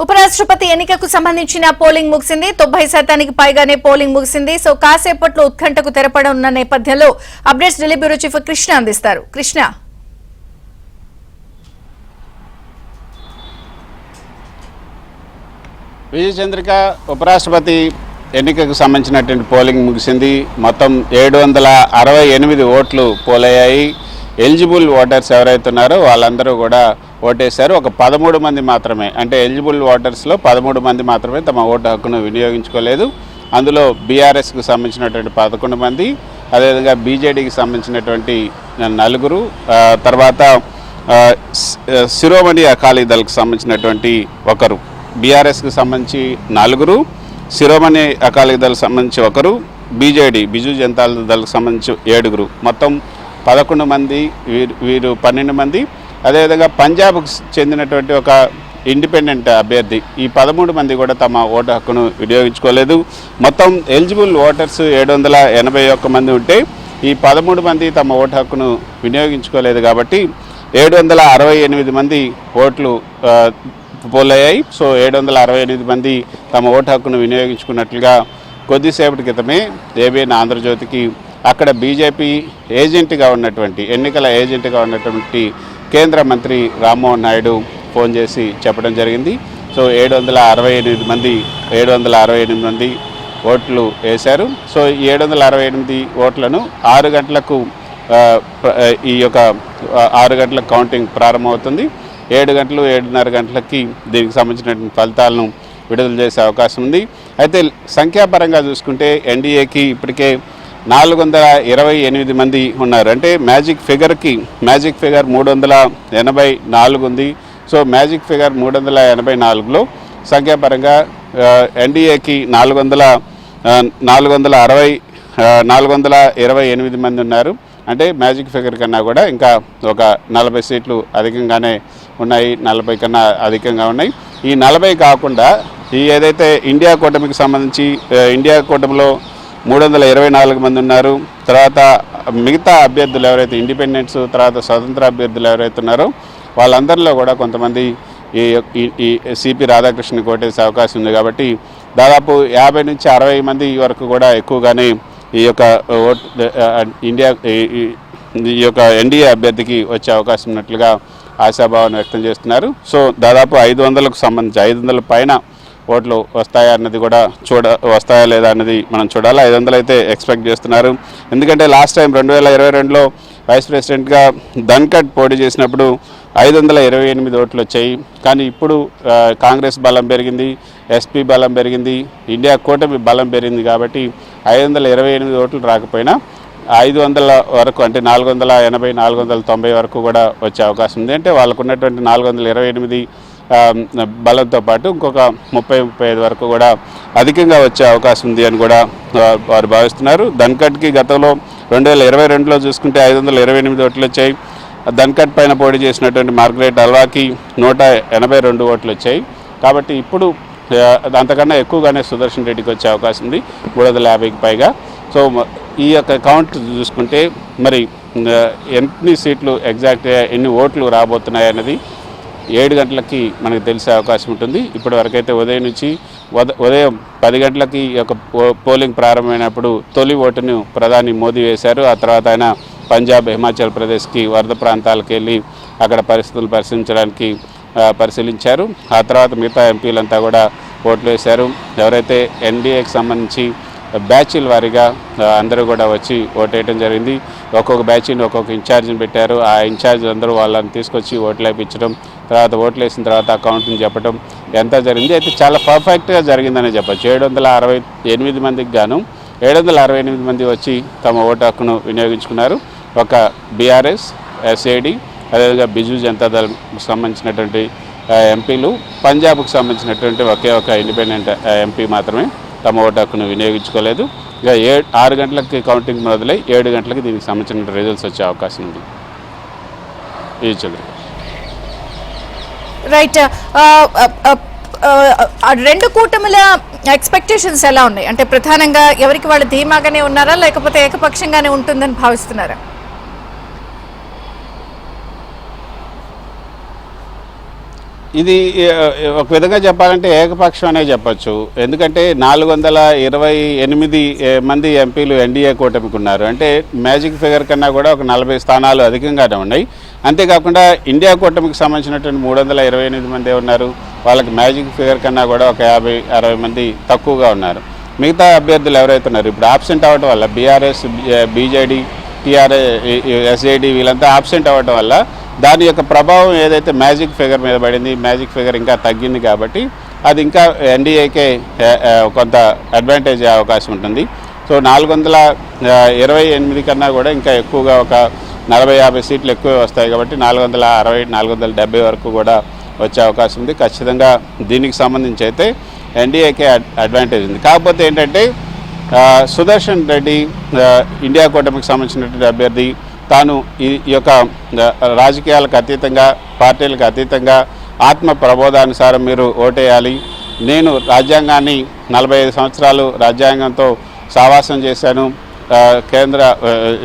ఉపరాష్ట్రపతి ఎన్నికకు సంబంధించిన పోలింగ్ ముగిసింది. 90% పైగానే పోలింగ్ ముగిసింది. సో కాసేపట్లో ఉత్కంఠకు తెరపడనున్న నేపథ్యంలో updates Delhi bureau chief Krishna అందిస్తారు. కృష్ణ, విజయచంద్రిక, ఉపరాష్ట్రపతి ఎన్నికకు సంబంధించినటువంటి పోలింగ్ ముగిసింది. మొత్తం 768 ఓట్లు పోలయ్యాయి. ఎలిజిబుల్ ఓటర్స్ ఎవరైతే ఉన్నారో వాళ్ళందరూ కూడా ఓటేశారు. ఒక 13 మంది మాత్రమే, అంటే ఎలిజిబుల్ ఓటర్స్లో 13 మంది మాత్రమే తమ ఓటు హక్కును వినియోగించుకోలేదు. అందులో బీఆర్ఎస్కి సంబంధించినటువంటి 11 మంది, అదేవిధంగా బీజేడీకి సంబంధించినటువంటి 4, తర్వాత శిరోమణి అకాలీ దళకు సంబంధించినటువంటి 1, బీఆర్ఎస్కి సంబంధించి 4, శిరోమణి అకాలీ దళకు సంబంధించి 1, బీజేడీ బిజు జనతా దళకు సంబంధించి 7, మొత్తం 11 మంది, వీరు 12 మంది. అదేవిధంగా పంజాబ్కు చెందినటువంటి ఒక ఇండిపెండెంట్ అభ్యర్థి, ఈ 13 మంది కూడా తమ ఓటు హక్కును వినియోగించుకోలేదు. మొత్తం ఎలిజిబుల్ ఓటర్స్ 781 మంది ఉంటే ఈ 13 మంది తమ ఓటు హక్కును వినియోగించుకోలేదు. కాబట్టి 768 మంది ఓట్లు పోలయ్యాయి. సో 768 మంది తమ ఓటు హక్కును వినియోగించుకున్నట్లుగా కొద్దిసేపటి క్రితమే ఏబిఎన్ ఆంధ్రజ్యోతికి అక్కడ బీజేపీ ఏజెంట్గా ఉన్నటువంటి, ఎన్నికల ఏజెంట్గా ఉన్నటువంటి కేంద్ర మంత్రి రామ్మోహన్ నాయుడు ఫోన్ చేసి చెప్పడం జరిగింది. సో 768 మంది ఓట్లు వేశారు. సో ఈ 768 ఓట్లను 6 గంటలకు ఈ యొక్క 6 గంటలకు కౌంటింగ్ ప్రారంభమవుతుంది. 7 గంటలు 7:30 గంటలకి దీనికి సంబంధించినటువంటి ఫలితాలను విడుదల చేసే అవకాశం ఉంది. అయితే సంఖ్యాపరంగా చూసుకుంటే ఎన్డీఏకి ఇప్పటికే 428 మంది ఉన్నారు. అంటే మ్యాజిక్ ఫిగర్ 384 ఉంది. సో మ్యాజిక్ ఫిగర్ 384లో సంఖ్యాపరంగా ఎన్డీఏకి 428 మంది ఉన్నారు. అంటే మ్యాజిక్ ఫిగర్ కన్నా కూడా ఇంకా ఒక 40 సీట్లు అధికంగానే ఉన్నాయి, 40 కన్నా అధికంగా ఉన్నాయి. ఈ 40 కాకుండా ఈ ఏదైతే ఇండియా కూటమికి సంబంధించి ఇండియా కూటమిలో 324 మంది ఉన్నారు. తర్వాత మిగతా అభ్యర్థులు ఎవరైతే ఇండిపెండెంట్స్, తర్వాత స్వతంత్ర అభ్యర్థులు ఎవరైతే ఉన్నారో వాళ్ళందరిలో కూడా కొంతమంది ఈ సిపి రాధాకృష్ణని కోటేసే అవకాశం ఉంది. కాబట్టి దాదాపు 50 నుంచి 60 మంది వరకు కూడా ఎక్కువగానే ఈ యొక్క ఈ యొక్క ఎన్డీఏ అభ్యర్థికి వచ్చే అవకాశం ఉన్నట్లుగా ఆశాభావాన్ని వ్యక్తం చేస్తున్నారు. సో దాదాపు 500కు సంబంధించి 500 పైన ఓట్లు వస్తాయా అన్నది కూడా వస్తాయా లేదా అన్నది మనం చూడాలి. 500 అయితే ఎక్స్పెక్ట్ చేస్తున్నారు. ఎందుకంటే లాస్ట్ టైం 2022లో వైస్ ప్రెసిడెంట్గా ధన్కడ్ పోటీ చేసినప్పుడు 528 ఓట్లు వచ్చాయి. కానీ ఇప్పుడు కాంగ్రెస్ బలం పెరిగింది, ఎస్పీ బలం పెరిగింది, ఇండియా కూటమి బలం పెరిగింది. కాబట్టి 528 ఓట్లు రాకపోయినా 500 వరకు, అంటే 480, 490 వరకు కూడా వచ్చే అవకాశం ఉంది. అంటే వాళ్ళకు ఉన్నటువంటి 428 బలంతో పాటు ఇంకొక 30-35 వరకు కూడా అధికంగా వచ్చే అవకాశం ఉంది అని కూడా వారు భావిస్తున్నారు. ధన్కడ్కి గతంలో 2022లో చూసుకుంటే 528 ఓట్లు వచ్చాయి. ధన్కడ్ పైన పోటీ చేసినటువంటి మార్గరెట్ అల్వాకి 182 ఓట్లు వచ్చాయి. కాబట్టి ఇప్పుడు అంతకన్నా ఎక్కువగానే సుదర్శన్ రెడ్డికి వచ్చే అవకాశం ఉంది, 350కి పైగా. సో ఈ యొక్క కౌంట్ చూసుకుంటే మరి ఎన్ని సీట్లు ఎగ్జాక్ట్గా ఎన్ని ఓట్లు రాబోతున్నాయి అన్నది 7 గంటలకి మనకు తెలిసే అవకాశం ఉంటుంది. ఇప్పటి వరకైతే ఉదయం 10 గంటలకి ఈ యొక్క పోలింగ్ ప్రారంభమైనప్పుడు తొలి ఓటును ప్రధాని మోదీ వేశారు. ఆ తర్వాత ఆయన పంజాబ్, హిమాచల్ ప్రదేశ్కి వరద ప్రాంతాలకు వెళ్ళి అక్కడ పరిస్థితులు పరిశీలించారు. ఆ తర్వాత మిగతా ఎంపీలంతా కూడా ఓట్లు వేశారు. ఎవరైతే ఎన్డీఏకి సంబంధించి బ్యాచీల వారీగా అందరూ కూడా వచ్చి ఓటేయడం జరిగింది. ఒక్కొక్క బ్యాచ్ని ఒక్కొక్క ఇన్ఛార్జిని పెట్టారు. ఆ ఇన్ఛార్జ్ అందరూ వాళ్ళని తీసుకొచ్చి ఓట్లు వేయించడం, తర్వాత ఓట్లు వేసిన తర్వాత అకౌంట్ని చెప్పడం ఎంత జరిగింది. అయితే చాలా పర్ఫెక్ట్గా జరిగిందనే చెప్పచ్చు. 768 మందికి గాను 768 మంది వచ్చి తమ ఓటు హక్కును వినియోగించుకున్నారు. ఒక బీఆర్ఎస్, ఎస్ఏడి, అదేవిధంగా బిజు జనతా దళకు సంబంధించినటువంటి ఎంపీలు, పంజాబ్కు సంబంధించినటువంటి ఒకే ఒక ఇండిపెండెంట్ ఎంపీ మాత్రమే తమ ఓటు హక్కును వినియోగించుకోలేదు. ఇక 6 గంటలకి కౌంటింగ్ మొదలై 7 గంటలకి దీనికి సంబంధించిన రిజల్ట్స్ వచ్చే అవకాశం ఉంది. ఇది చదువు రైట్. రెండు కూటమిల ఎక్స్పెక్టేషన్స్ ఎలా ఉన్నాయి? అంటే ప్రధానంగా ఎవరికి వాళ్ళు ధీమాగానే ఉన్నారా, లేకపోతే ఏకపక్షంగానే ఉంటుందని భావిస్తున్నారా? ఇది ఒక విధంగా చెప్పాలంటే ఏకపక్షం అనే చెప్పచ్చు. ఎందుకంటే 428 మంది ఎంపీలు ఎన్డీఏ కూటమికి ఉన్నారు. అంటే మ్యాజిక్ ఫిగర్ కన్నా కూడా ఒక 40 స్థానాలు అధికంగానే ఉన్నాయి. అంతేకాకుండా ఇండియా కూటమికి సంబంధించినటువంటి 328 మంది ఉన్నారు. వాళ్ళకి మ్యాజిక్ ఫిగర్ కన్నా కూడా ఒక 50-60 మంది తక్కువగా ఉన్నారు. మిగతా అభ్యర్థులు ఎవరైతే ఉన్నారు ఇప్పుడు ఆబ్సెంట్ అవ్వడం వల్ల బీఆర్ఎస్, బీజేడీ, ఎస్జేడీ వీళ్ళంతా ఆబ్సెంట్ అవ్వడం వల్ల దాని యొక్క ప్రభావం ఏదైతే మ్యాజిక్ ఫిగర్ మీద పడింది, మ్యాజిక్ ఫిగర్ ఇంకా తగ్గింది కాబట్టి అది ఇంకా ఎన్డీఏకే కొంత అడ్వాంటేజ్ అయ్యే అవకాశం ఉంటుంది. సో 428 కన్నా కూడా ఇంకా ఎక్కువగా ఒక 40-50 సీట్లు ఎక్కువే వస్తాయి కాబట్టి 460-470 వరకు కూడా వచ్చే అవకాశం ఉంది. ఖచ్చితంగా దీనికి సంబంధించి అయితే ఎన్డీఏకే అడ్వాంటేజ్ ఉంది. కాకపోతే ఏంటంటే సుదర్శన్ రెడ్డి ఇండియా కూటమికి సంబంధించినటువంటి అభ్యర్థి తాను ఈ యొక్క రాజకీయాలకు అతీతంగా, పార్టీలకు అతీతంగా ఆత్మ ప్రబోధానుసారం మీరు ఓటేయాలి, నేను రాజ్యాంగాన్ని 45 సంవత్సరాలు రాజ్యాంగంతో సావాసం చేశాను, కేంద్ర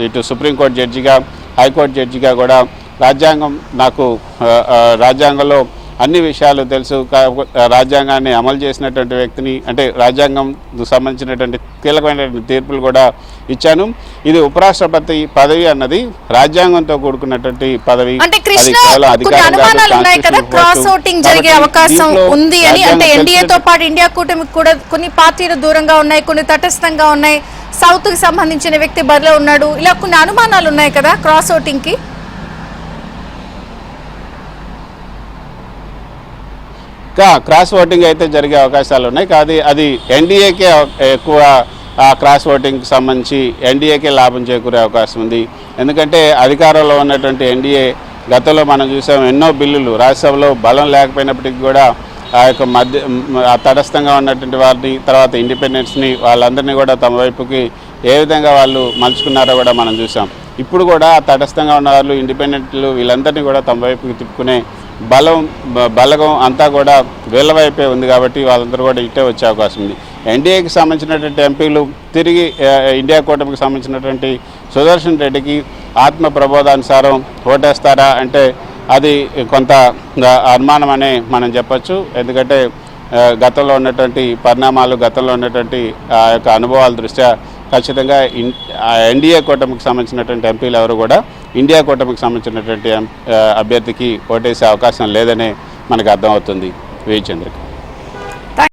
ఇటు సుప్రీంకోర్టు జడ్జిగా, హైకోర్టు జడ్జిగా కూడా రాజ్యాంగం నాకు రాజ్యాంగంలో అన్ని విషయాలు తెలుసు, రాజ్యాంగాన్ని అమలు చేసినటువంటి వ్యక్తిని, అంటే రాజ్యాంగం సంబంధించినటువంటి కీలకమైనటువంటి తీర్పులు కూడా ఇచ్చాను. ఇది ఉపరాష్ట్రపతి పదవి అన్నది రాజ్యాంగంతో కూడుకున్నటువంటి పదవి. అంటే కృష్ణ కొన్ని అనుమానాలు ఉన్నాయి కదా, క్రాస్ ఓటింగ్ జరిగే అవకాశం ఉంది అని. అంటే ఎన్డీఏతో పాటు ఇండియా కూటమికి కూడా కొన్ని పార్టీలు దూరంగా ఉన్నాయి, కొన్ని తటస్థంగా ఉన్నాయి, సౌత్ కి సంబంధించిన వ్యక్తి బరిలో ఉన్నాడు, ఇలా కొన్ని అనుమానాలు ఉన్నాయి కదా క్రాస్ ఓటింగ్ కి. క్రాస్ ఓటింగ్ అయితే జరిగే అవకాశాలు ఉన్నాయి. కానీ అది ఎన్డీఏకే ఎక్కువ క్రాస్ ఓటింగ్కి సంబంధించి ఎన్డీఏకే లాభం చేకూరే అవకాశం ఉంది. ఎందుకంటే అధికారంలో ఉన్నటువంటి ఎన్డీఏ గతంలో మనం చూసాం ఎన్నో బిల్లులు రాజ్యసభలో బలం లేకపోయినప్పటికీ కూడా ఆ యొక్క తటస్థంగా ఉన్నటువంటి వారిని, తర్వాత ఇండిపెండెన్స్ని వాళ్ళందరినీ కూడా తమ వైపుకి ఏ విధంగా వాళ్ళు మలుచుకున్నారో కూడా మనం చూసాం. ఇప్పుడు కూడా తటస్థంగా ఉన్న వాళ్ళు, ఇండిపెండెంట్లు వీళ్ళందరినీ కూడా తమ వైపుకి తిప్పుకునే బలగం అంతా కూడా వీళ్ళ వైపే ఉంది కాబట్టి వాళ్ళందరూ కూడా ఇట్టే వచ్చే అవకాశం ఉంది. ఎన్డీఏకి సంబంధించినటువంటి ఎంపీలు తిరిగి ఇండియా కూటమికి సంబంధించినటువంటి సుదర్శన్ రెడ్డికి ఆత్మ ప్రబోధానుసారం ఓటేస్తారా అంటే అది కొంత అనుమానం అనే మనం చెప్పచ్చు. ఎందుకంటే గతంలో ఉన్నటువంటి పరిణామాలు, గతంలో ఉన్నటువంటి ఆ యొక్క అనుభవాల దృష్ట్యా ఖచ్చితంగా ఎన్డీఏ కూటమికి సంబంధించినటువంటి ఎంపీలు ఎవరు కూడా ఇండియా కూటమికి సంబంధించినటువంటి అభ్యర్థికి ఓటేసే అవకాశం లేదనే మనకు అర్థమవుతుంది. వి చంద్రిక.